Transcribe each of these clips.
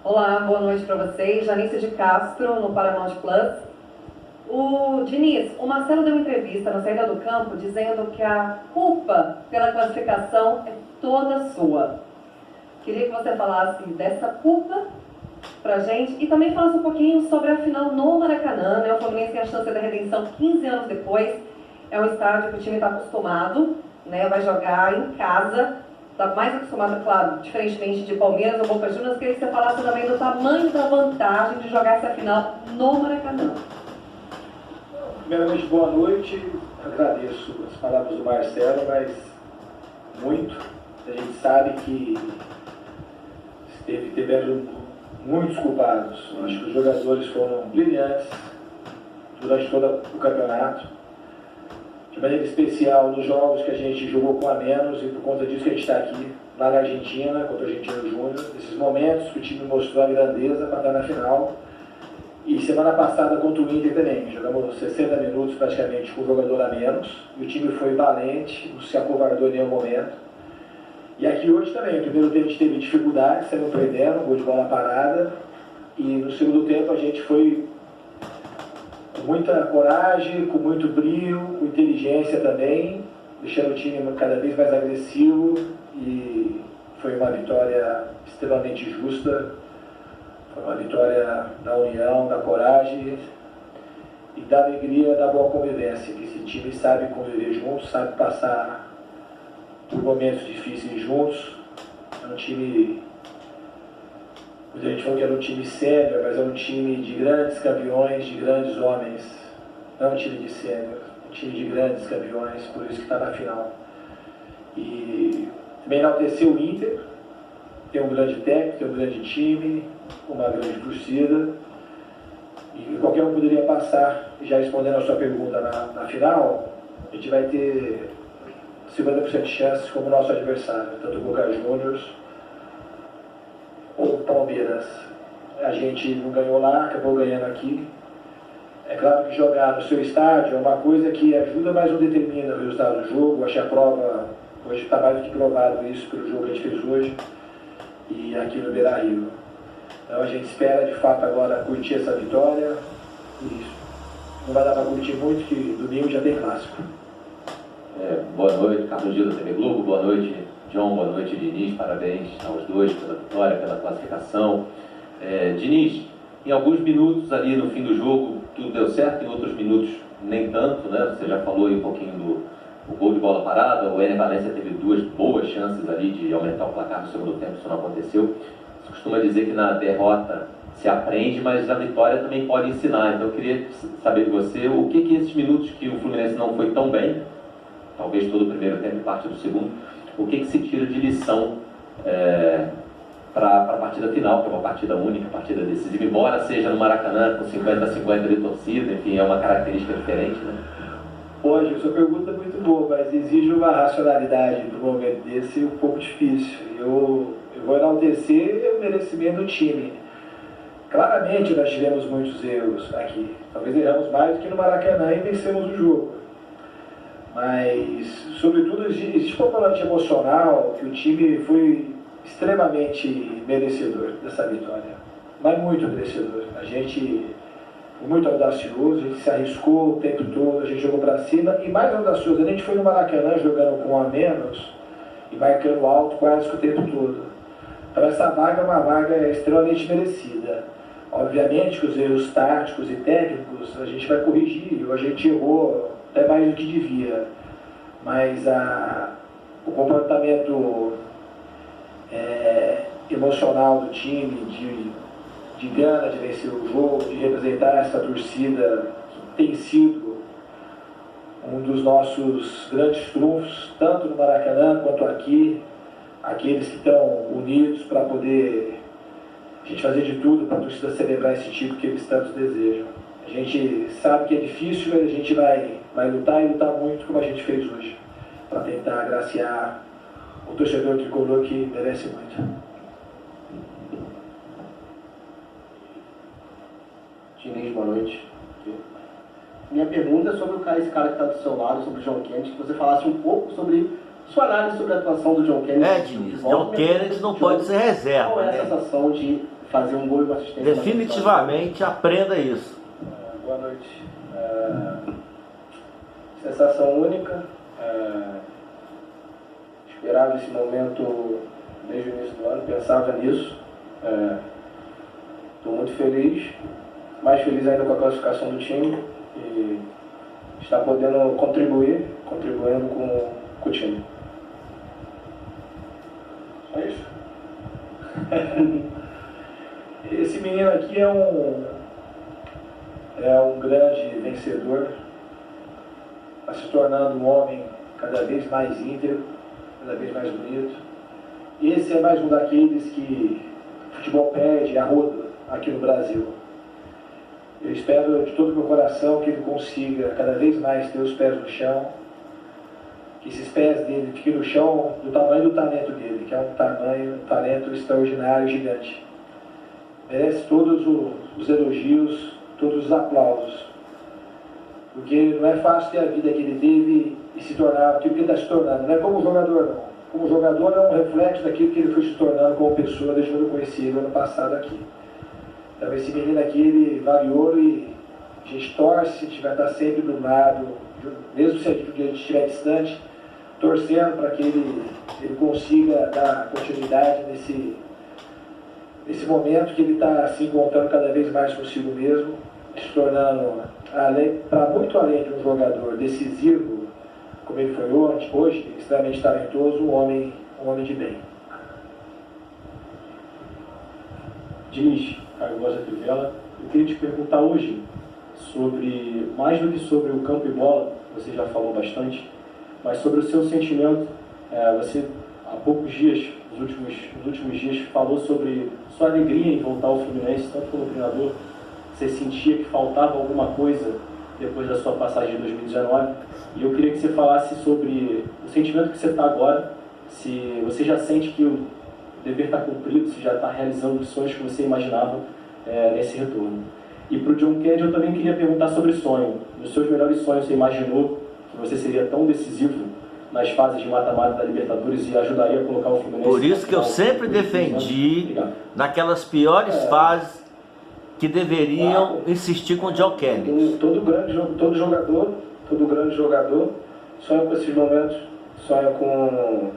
Olá, boa noite para vocês. Janice de Castro, no Paramount Plus. O Diniz, o Marcelo deu uma entrevista na saída do campo dizendo que a culpa pela classificação é toda sua. Queria que você falasse dessa culpa pra gente e também falasse um pouquinho sobre a final no Maracanã, né? O Fluminense tem a chance da redenção 15 anos depois. É um estádio que o time está acostumado, né? Vai jogar em casa, está mais acostumado, claro, diferentemente de Palmeiras ou Boca Juniors. Queria que você falasse também do tamanho da vantagem de jogar essa final no Maracanã. Primeiramente, boa noite. Agradeço as palavras do Marcelo, mas muito. A gente sabe que tiveram muitos culpados. Acho que os jogadores foram brilhantes durante todo o campeonato. De maneira especial nos jogos que a gente jogou com a menos, e por conta disso que a gente está aqui, lá na Argentina, contra o Argentino Júnior. Esses momentos que o time mostrou a grandeza para estar na final. E semana passada contra o Inter também, jogamos 60 minutos praticamente com o jogador a menos, e o time foi valente, não se acovardou em nenhum momento. E aqui hoje também, no primeiro tempo a gente teve dificuldade, saímos perdendo, gol de bola parada, e no segundo tempo a gente foi com muita coragem, com muito brio, com inteligência também, deixando o time cada vez mais agressivo, e foi uma vitória extremamente justa. Foi uma vitória da união, da coragem e da alegria da boa convivência. Esse time sabe conviver juntos, sabe passar por momentos difíceis juntos. É um time, muita gente falou que era um time sério, mas é um time de grandes campeões, de grandes homens. Não é um time de sênior, é um time de grandes campeões, por isso que está na final. E também enalteceu o Inter. Tem um grande técnico, tem um grande time, uma grande torcida. E qualquer um poderia passar. Já respondendo a sua pergunta na final, a gente vai ter 50% de chances como nosso adversário, tanto o Boca Juniors ou o Palmeiras. A gente não ganhou lá, acabou ganhando aqui. É claro que jogar no seu estádio é uma coisa que ajuda, mas não determina o resultado do jogo. Acho que a prova, hoje está mais do que provado isso pelo jogo que a gente fez hoje. E aqui no Beira-Rio. Então a gente espera de fato agora curtir essa vitória. E não vai dar para curtir muito, que domingo já tem clássico. Boa noite, Carlos Gil da TV Globo. Boa noite, John. Boa noite, Diniz. Parabéns aos dois pela vitória, pela classificação. Diniz, em alguns minutos ali no fim do jogo tudo deu certo, em outros minutos nem tanto, né? Você já falou aí um pouquinho do gol de bola parada. O Ener Valencia teve duas boas chances ali de aumentar o placar no segundo tempo, isso não aconteceu. Você costuma dizer que na derrota se aprende, mas a vitória também pode ensinar. Então eu queria saber de você o que esses minutos que o Fluminense não foi tão bem, talvez todo o primeiro tempo e parte do segundo, o que se tira de lição para a partida final, que é uma partida única, partida decisiva, embora seja no Maracanã com 50-50 de torcida, enfim, é uma característica diferente, né? Hoje, sua pergunta é muito boa, mas exige uma racionalidade para um momento desse um pouco difícil. Eu vou enaltecer o merecimento do time. Claramente nós tivemos muitos erros aqui. Talvez erramos mais do que no Maracanã e vencemos o jogo. Mas, sobretudo, existe um componente emocional que o time foi extremamente merecedor dessa vitória. Mas muito merecedor. A gente foi muito audacioso, a gente se arriscou o tempo todo, a gente jogou para cima. E mais audacioso, a gente foi no Maracanã jogando com um a menos e marcando alto quase que o tempo todo. Então essa vaga é uma vaga extremamente merecida. Obviamente que os erros táticos e técnicos a gente vai corrigir, ou a gente errou até mais do que devia. Mas o comportamento emocional do time, de gana de vencer o jogo, de representar essa torcida que tem sido um dos nossos grandes trunfos, tanto no Maracanã quanto aqui, aqueles que estão unidos para poder a gente fazer de tudo para a torcida celebrar esse título que eles tanto desejam. A gente sabe que é difícil, mas a gente vai lutar e lutar muito como a gente fez hoje, para tentar agraciar o torcedor tricolor que merece muito. Diniz, boa noite. Minha pergunta é sobre esse cara que está do seu lado, sobre o John Kennedy, que você falasse um pouco sobre sua análise sobre a atuação do John Kennedy. Diniz, John Kennedy não pode ser reserva. Qual é a sensação de fazer um gol e uma assistência. Definitivamente aprenda isso. Boa noite. Sensação única. Esperava esse momento desde o início do ano, pensava nisso. Estou muito feliz, mais feliz ainda com a classificação do time e está podendo contribuindo com o time. Só isso. Esse menino aqui é um grande vencedor, está se tornando um homem cada vez mais íntegro, cada vez mais bonito. Esse é mais um daqueles que o futebol perde a roda aqui no Brasil. Eu espero de todo o meu coração que ele consiga cada vez mais ter os pés no chão, que esses pés dele fiquem no chão do tamanho do talento dele, que é um talento extraordinário, gigante. Merece todos os elogios, todos os aplausos, porque não é fácil ter a vida que ele teve e se tornar aquilo que ele está se tornando. Não é como jogador, não. Como jogador é um reflexo daquilo que ele foi se tornando como pessoa desde quando eu conheci ele ano passado aqui. Então esse menino aqui, ele vale ouro e a gente torce, a gente vai estar sempre do lado, mesmo se a gente estiver distante, torcendo para que ele consiga dar continuidade nesse momento que ele está se encontrando cada vez mais consigo mesmo, se tornando, para muito além de um jogador decisivo, como ele foi hoje, extremamente talentoso, um homem de bem. Diniz, Caio Rosa Trivela, eu queria te perguntar hoje sobre, mais do que sobre o campo e bola, você já falou bastante, mas sobre o seu sentimento. Você, há poucos dias, nos últimos dias, falou sobre sua alegria em voltar ao Fluminense, tanto como treinador. Você sentia que faltava alguma coisa depois da sua passagem de 2019, e eu queria que você falasse sobre o sentimento que você está agora, se você já sente que o dever está cumprido, se já está realizando os sonhos que você imaginava nesse retorno. E para o John Kennedy eu também queria perguntar sobre sonho. Nos seus melhores sonhos você imaginou que você seria tão decisivo nas fases de mata-mata da Libertadores e ajudaria a colocar o Fluminense... Por isso que eu sempre defendi, naquelas piores fases, que deveriam insistir com o John Kennedy. Todo grande jogador sonha com esses momentos, sonha com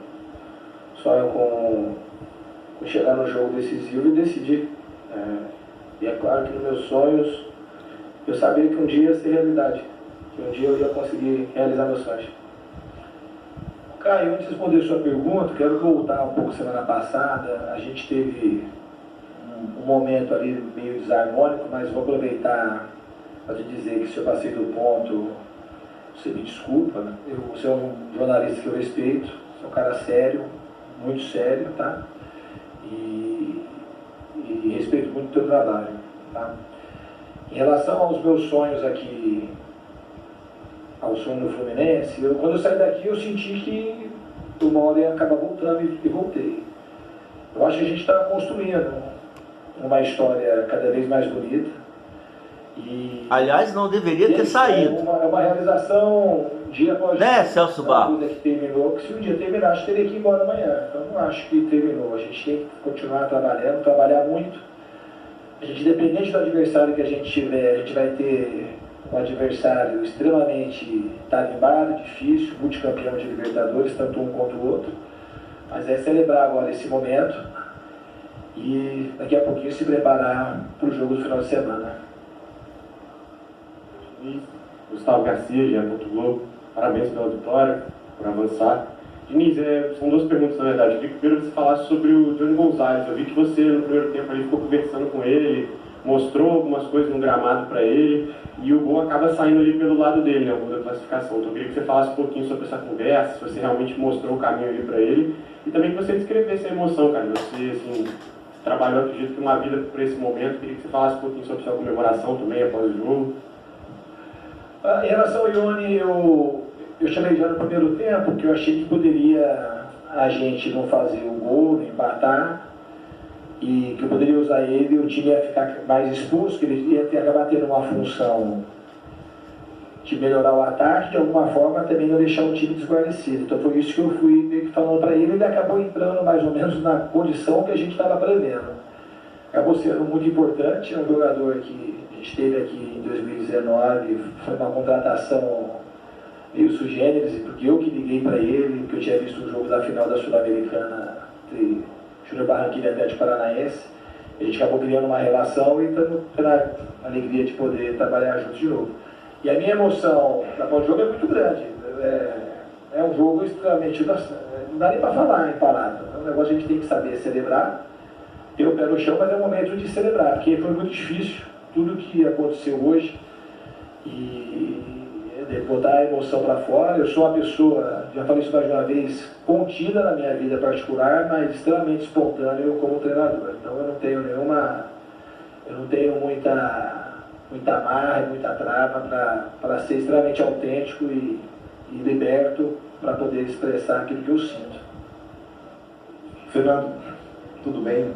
chegar no jogo decisivo e decidir. E é claro que nos meus sonhos eu sabia que um dia ia ser realidade, que um dia eu ia conseguir realizar meus sonhos. Caio, antes de responder a sua pergunta, quero voltar um pouco semana passada. A gente teve um momento ali meio desarmônico, mas vou aproveitar para te dizer que se eu passei do ponto, você me desculpa. Você é um jornalista que eu respeito, você é um cara sério, muito sério, tá? E respeito muito o teu trabalho, tá? Em relação aos meus sonhos aqui, ao sonho do Fluminense, quando eu saí daqui eu senti que uma hora ia acabar voltando e voltei. Eu acho que a gente está construindo uma história cada vez mais bonita. E aliás, não deveria ter saído. É uma realização dia após dia. Né, Celso Barros? Que terminou, que se um dia terminar, acho que teria que ir embora amanhã. Então não acho que terminou. A gente tem que continuar trabalhando, trabalhar muito. A gente, independente do adversário que a gente tiver, a gente vai ter um adversário extremamente tarimbado, difícil, multicampeão de Libertadores, tanto um quanto o outro. Mas é celebrar agora esse momento e daqui a pouquinho se preparar para o jogo do final de semana. Gustavo Garcia, GE. Globo, parabéns pela vitória, por avançar. Diniz, são duas perguntas na verdade. Eu queria que primeiro você falasse sobre o Johnny Gonzalez. Eu vi que você no primeiro tempo ali ficou conversando com ele, mostrou algumas coisas no gramado para ele, e o gol acaba saindo ali pelo lado dele, né, o gol da classificação. Então eu queria que você falasse um pouquinho sobre essa conversa, se você realmente mostrou o caminho ali para ele, e também que você descrevesse a emoção, cara. Você, assim, trabalhou, acredito que uma vida por esse momento. Eu queria que você falasse um pouquinho sobre a sua comemoração também após o jogo. Em relação ao Ione, eu chamei já no primeiro tempo, que eu achei que poderia a gente não fazer o gol, não empatar, e que eu poderia usar ele, o time ia ficar mais expulso, que ele ia acabar tendo uma função de melhorar o ataque, de alguma forma também não deixar o time desguarnecido. Então foi isso que eu fui meio que falando para ele, ele acabou entrando mais ou menos na condição que a gente estava prevendo. acabou sendo muito importante. É um jogador que a gente teve aqui em 2019, foi uma contratação meio sui generis, porque eu que liguei para ele, porque eu tinha visto o jogo da final da Sul-Americana entre Júnior Barranquilla e Atlético Paranaense. A gente acabou criando uma relação e estamos pela alegria de poder trabalhar juntos de novo. E a minha emoção após o jogo é muito grande. É um jogo extremamente... Não dá nem para falar em palavras. É um negócio que a gente tem que saber celebrar, ter o pé no chão, mas é o momento de celebrar, porque foi muito difícil tudo que aconteceu hoje e botar a emoção para fora. Eu sou uma pessoa, já falei isso mais de uma vez, contida na minha vida particular, mas extremamente espontâneo como treinador. Então eu não tenho muita amarra, muita trava para ser extremamente autêntico e liberto para poder expressar aquilo que eu sinto. Fernando, tudo bem?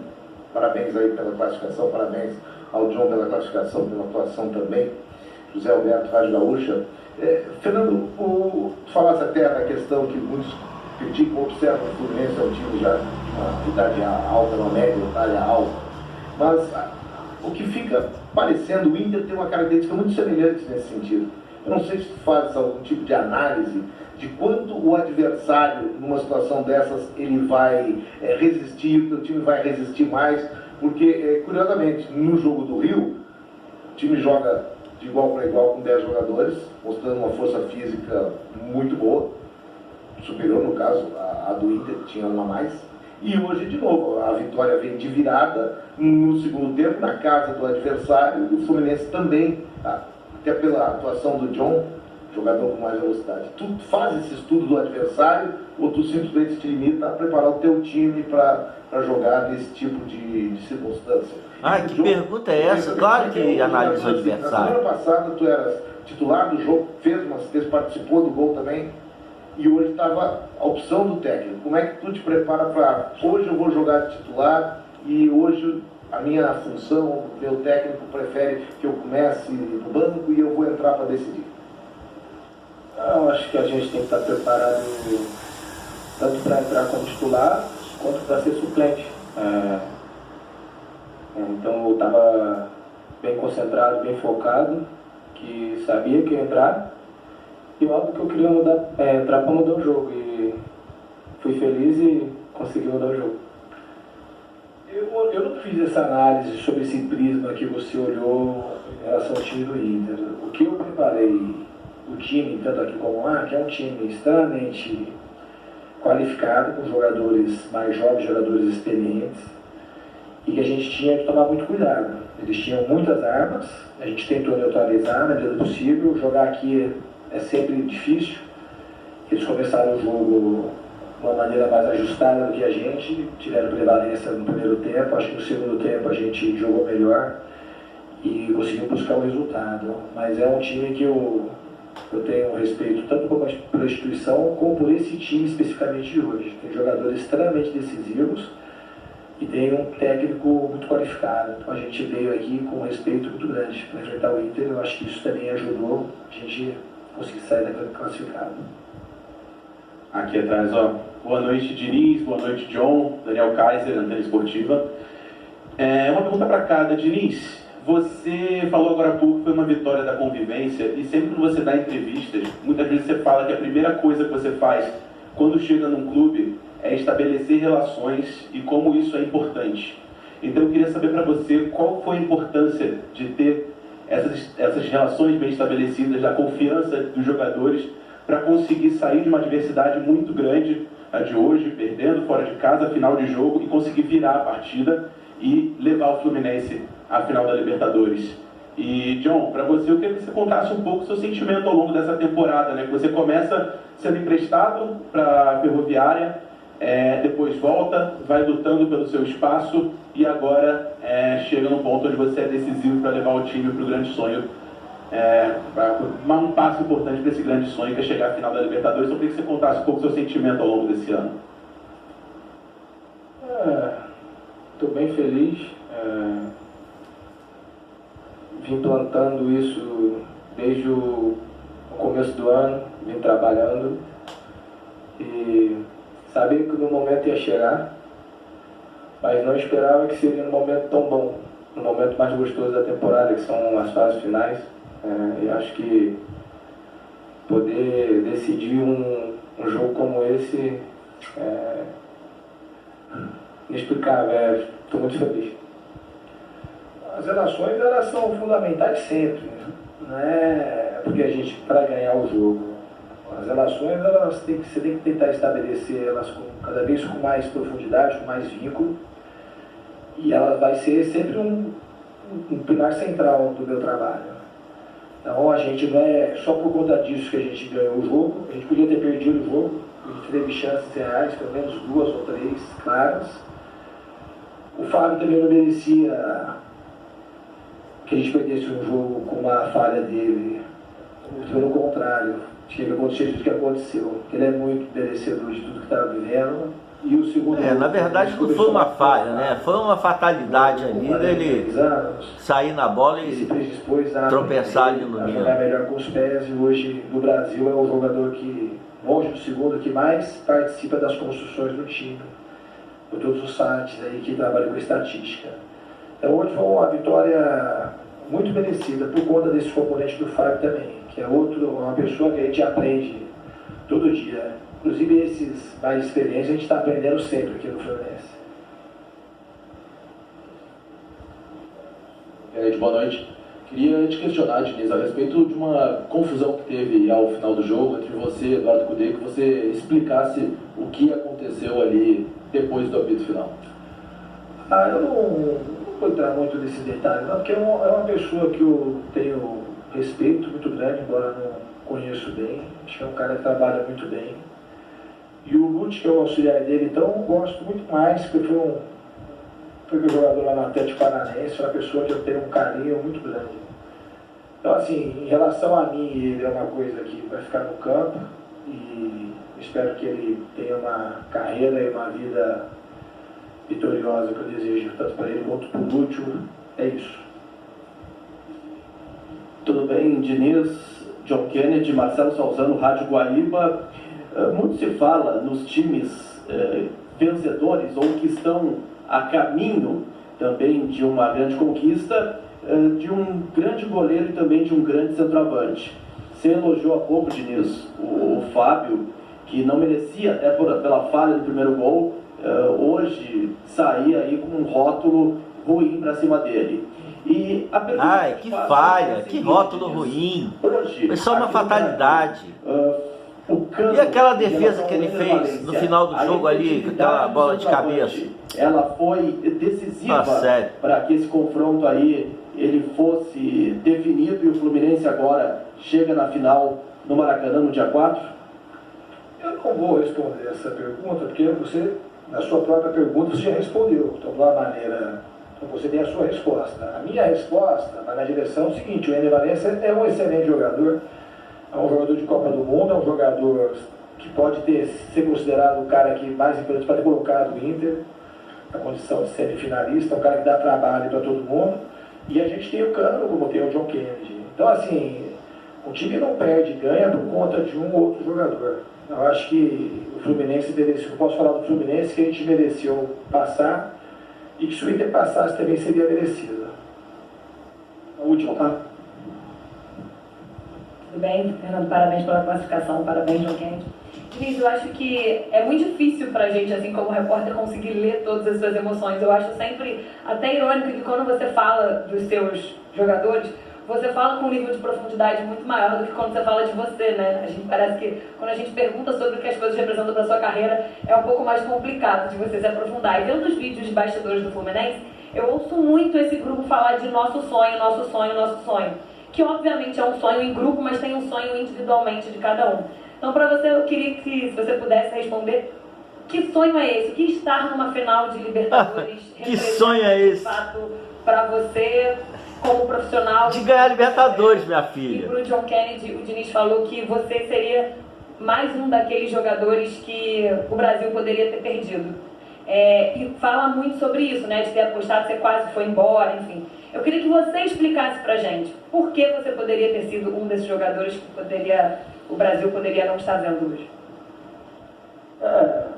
Parabéns aí pela classificação, parabéns ao John pela classificação, pela atuação também. José Alberto, Rádio Gaúcha. Fernando, tu falaste até da questão que muitos criticam, observam o Fluminense, é um time já de uma idade alta, uma média, idade alta, mas o que fica parecendo, o Inter tem uma característica muito semelhante nesse sentido. Eu não sei se tu fazes algum tipo de análise de quanto o adversário, numa situação dessas, ele vai resistir, o teu time vai resistir mais, porque, curiosamente, no jogo do Rio, o time joga de igual para igual com 10 jogadores, mostrando uma força física muito boa, superior, no caso, a do Inter, que tinha uma a mais. E hoje, de novo, a vitória vem de virada no segundo tempo, na casa do adversário, e o Fluminense também, até pela atuação do John, jogador com mais velocidade. Tu faz esse estudo do adversário ou tu simplesmente te limita a preparar o teu time para jogar nesse tipo de circunstância? Que pergunta é essa? Claro que analisa o adversário. Na semana passada tu eras titular do jogo, fez uma assistência, participou do gol também, e hoje estava a opção do técnico. Como é que tu te prepara para hoje eu vou jogar de titular e hoje a minha função, o meu técnico prefere que eu comece no banco e eu vou entrar para decidir? Eu acho que a gente tem que estar preparado tanto para entrar como titular, quanto para ser suplente. Então eu estava bem concentrado, bem focado, que sabia que ia entrar. E óbvio que eu queria entrar para mudar o jogo. E fui feliz e consegui mudar o jogo. Eu não fiz essa análise sobre esse prisma que você olhou em relação ao time do Inter. O que eu preparei o time, tanto aqui como lá, que é um time extremamente qualificado, com jogadores mais jovens, jogadores experientes, e que a gente tinha que tomar muito cuidado. Eles tinham muitas armas, a gente tentou neutralizar na medida do possível. Jogar aqui é sempre difícil. Eles começaram o jogo de uma maneira mais ajustada do que a gente, tiveram prevalência no primeiro tempo. Acho que no segundo tempo a gente jogou melhor e conseguiu buscar o resultado. Mas é um time que eu tenho um respeito tanto pela instituição como por esse time especificamente de hoje. Tem jogadores extremamente decisivos e tem um técnico muito qualificado. Então a gente veio aqui com um respeito muito grande para enfrentar o Inter. Eu acho que isso também ajudou a gente conseguir sair daquele classificado. Aqui atrás, boa noite Diniz, boa noite John, Daniel Kaiser, Antena Esportiva. Uma pergunta para cada. Diniz, você falou agora há pouco que foi uma vitória da convivência, e sempre que você dá entrevistas, muitas vezes você fala que a primeira coisa que você faz quando chega num clube é estabelecer relações e como isso é importante. Então eu queria saber para você qual foi a importância de ter essas relações bem estabelecidas, a confiança dos jogadores para conseguir sair de uma adversidade muito grande, a de hoje, perdendo fora de casa, final de jogo, e conseguir virar a partida e levar o Fluminense à final da Libertadores. E, John, para você, eu queria que você contasse um pouco o seu sentimento ao longo dessa temporada, né? Que você começa sendo emprestado para a Ferroviária, depois volta, vai lutando pelo seu espaço e agora chega num ponto onde você é decisivo para levar o time para o grande sonho, um passo importante para esse grande sonho que é chegar à final da Libertadores. Eu queria que você contasse um pouco o seu sentimento ao longo desse ano. Estou bem feliz. Vim plantando isso desde o começo do ano, vim trabalhando e sabia que no momento ia chegar. mas não esperava que seria num momento tão bom, no momento mais gostoso da temporada, que são as fases finais. E acho que poder decidir um jogo como esse é inexplicável. Estou muito feliz. As relações, elas são fundamentais sempre, né? Não é porque a gente, para ganhar o jogo. As relações, você tem que tentar estabelecer elas cada vez com mais profundidade, com mais vínculo, e ela vai ser sempre um pilar central do meu trabalho. Então a gente não é só por conta disso que a gente ganhou o jogo, a gente podia ter perdido o jogo, a gente teve chances reais, pelo menos 2 ou 3 claras. O Fábio também não merecia que a gente perdesse um jogo com uma falha dele, pelo contrário, tinha que acontecer tudo que aconteceu. Ele é muito merecedor de tudo que estava vivendo. E o segundo. Na verdade não foi uma falha, né? Foi uma fatalidade ali dele sair na bola e se predispôs a tropeçar ali no meio. Jogar melhor com os pés, e hoje no Brasil é o jogador que, longe do segundo, que mais participa das construções do time. Por todos os sites aí que trabalham com estatística. Então hoje foi uma vitória muito merecida por conta desse componente do Fábio também, que é uma pessoa que a gente aprende todo dia. Inclusive esses mais experientes a gente está aprendendo sempre aqui no Fluminense. Boa noite. Queria te questionar, Diniz, a respeito de uma confusão que teve ao final do jogo entre você e Eduardo Cudê, que você explicasse o que aconteceu ali depois do apito final. Eu não vou entrar muito nesse detalhe, não, porque é uma pessoa que eu tenho respeito muito grande, embora não conheço bem. Acho que é um cara que trabalha muito bem. E o Lute, que é o auxiliar dele, então eu gosto muito mais, porque foi jogador lá no Atlético Paranaense, uma pessoa que eu tenho um carinho muito grande. Então, assim, em relação a mim, ele é uma coisa que vai ficar no campo, e espero que ele tenha uma carreira e uma vida vitoriosa que eu desejo, tanto para ele quanto para o Lúcio. É isso. Tudo bem, Diniz, John Kennedy, Marcelo Salzano, Rádio Guaíba. Muito se fala nos times vencedores ou que estão a caminho também de uma grande conquista, de um grande goleiro e também de um grande centroavante. Você elogiou há pouco, Diniz, o Fábio, que não merecia, até pela falha do primeiro gol, hoje sair aí com um rótulo ruim para cima dele. E a Ai, que falha, que rótulo ruim. Hoje, foi só uma fatalidade. E aquela defesa que ele fez no final do jogo ali, com aquela bola de cabeça? Ela foi decisiva para que esse confronto aí ele fosse definido, e o Fluminense agora chega na final no Maracanã no dia 4? Eu não vou responder essa pergunta, porque você, na sua própria pergunta, você já respondeu. Então, de uma maneira, então você tem a sua resposta. A minha resposta vai na direção seguinte: o Ener Valencia é um excelente jogador. É um jogador de Copa do Mundo, é um jogador que pode ser considerado o cara que mais importante para ter colocado o Inter na condição de semifinalista, um cara que dá trabalho para todo mundo. E a gente tem o Cano, como tem o John Kennedy. Então, assim, o time não perde, ganha por conta de um ou outro jogador. Eu acho que o Fluminense mereceu, eu posso falar do Fluminense, que a gente mereceu passar, e que se o Inter passasse também seria merecido. A última, tá? Tudo bem, Fernando, parabéns pela classificação, parabéns, John Kennedy. Diniz, eu acho que é muito difícil pra gente, assim, como repórter, conseguir ler todas as suas emoções. Eu acho sempre até irônico que quando você fala dos seus jogadores, você fala com um nível de profundidade muito maior do que quando você fala de você, né? A gente parece que quando a gente pergunta sobre o que as coisas representam para sua carreira, é um pouco mais complicado de você se aprofundar. E vendo os vídeos de bastidores do Fluminense, eu ouço muito esse grupo falar de nosso sonho, nosso sonho, nosso sonho. Que obviamente é um sonho em grupo, mas tem um sonho individualmente de cada um. Então, para você, eu queria que, se você pudesse responder, que sonho é esse? O que estar numa final de Libertadores que sonho é esse? De fato, para você, como profissional? De ganhar Libertadores, minha filha. E para o John Kennedy, o Diniz falou que você seria mais um daqueles jogadores que o Brasil poderia ter perdido. E fala muito sobre isso, né? De ter apostado, você quase foi embora, enfim. Eu queria que você explicasse pra gente por que você poderia ter sido um desses jogadores que o Brasil poderia não estar vendo hoje.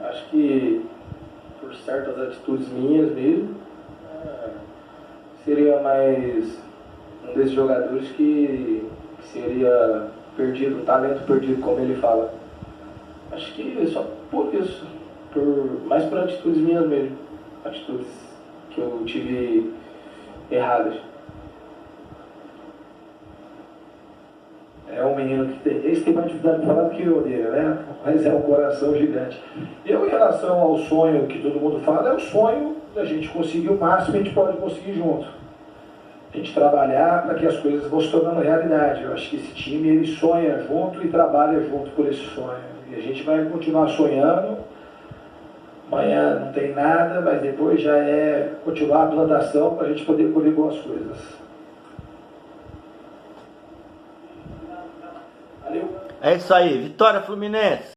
Acho que por certas atitudes minhas mesmo. Seria mais um desses jogadores que seria perdido, um talento perdido, como ele fala. Acho que só por isso, mais por atitudes minhas mesmo, atitudes que eu tive erradas. É um menino que esse tem mais dificuldade de falar do que eu dele, né? Mas é um coração gigante. Eu, em relação ao sonho que todo mundo fala, é o sonho da gente conseguir o máximo que a gente pode conseguir junto. A gente trabalhar para que as coisas vão se tornando realidade. Eu acho que esse time, ele sonha junto e trabalha junto por esse sonho. E a gente vai continuar sonhando. Amanhã não tem nada, mas depois já é continuar a plantação para a gente poder colher boas coisas. É isso aí, vitória Fluminense!